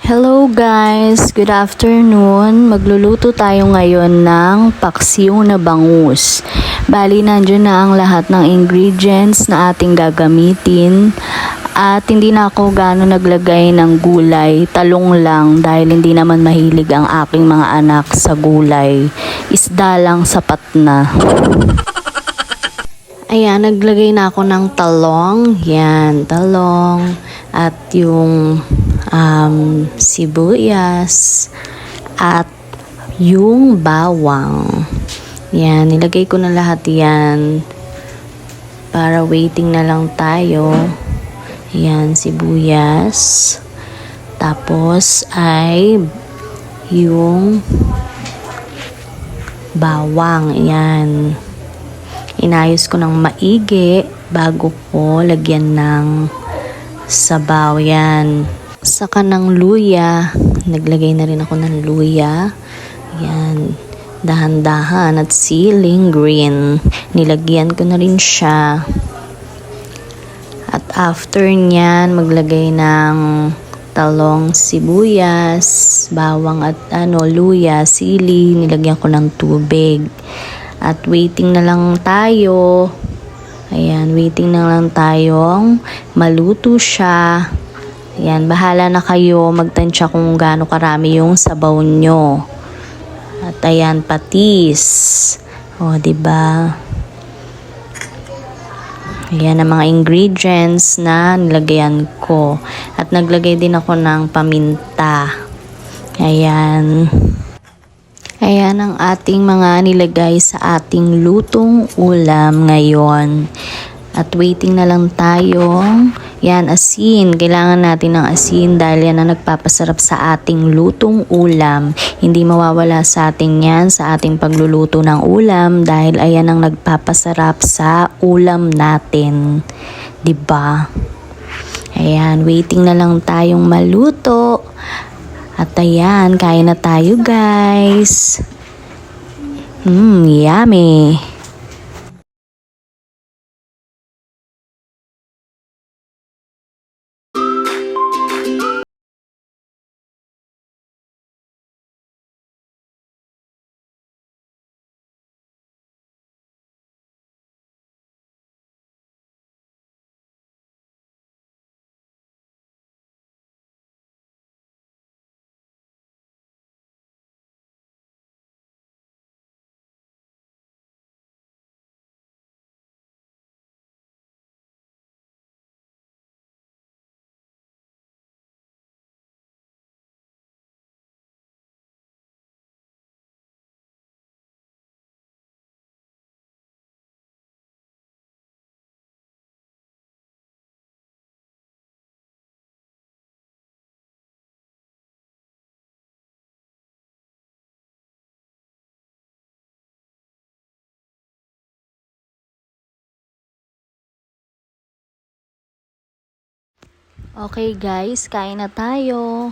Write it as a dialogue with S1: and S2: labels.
S1: Hello guys, good afternoon. Magluluto tayo ngayon ng paksiw na bangus. Bali, nandiyan na ang lahat ng ingredients na ating gagamitin. At hindi na ako gaano naglagay ng gulay, talong lang dahil hindi naman mahilig ang aking mga anak sa gulay. Isda lang sapat na. Ayan, naglagay na ako ng talong. Yan, talong. At yung sibuyas. At yung bawang. Yan, nilagay ko na lahat yan. Para waiting na lang tayo. Yan, sibuyas. Tapos ay yung bawang. Yan. Inayos ko ng maigi bago ko lagyan ng sabaw. Yan. Saka ng luya. Naglagay na rin ako ng luya. Yan. Dahan-dahan at siling green. Nilagyan ko na rin siya. At after nyan, maglagay ng talong, sibuyas, bawang at luya, sili. Nilagyan ko ng tubig. At waiting na lang tayo. Ayan, waiting na lang tayong maluto siya. Ayan, bahala na kayo magtansya kung gaano karami yung sabaw nyo. At ayan, patis. O, diba? Ayan ang mga ingredients na nilagyan ko. At naglagay din ako ng paminta. Ayan. Ayan ang ating mga nilagay sa ating lutong ulam ngayon. At waiting na lang tayo. Yan, asin. Kailangan natin ng asin dahil yan ang nagpapasarap sa ating lutong ulam. Hindi mawawala sa ating yan sa ating pagluluto ng ulam dahil ayan ang nagpapasarap sa ulam natin. 'Di ba? Ayan, waiting na lang tayong maluto. At ayan, kain na tayo guys. Yummy. Okay guys, kain na tayo.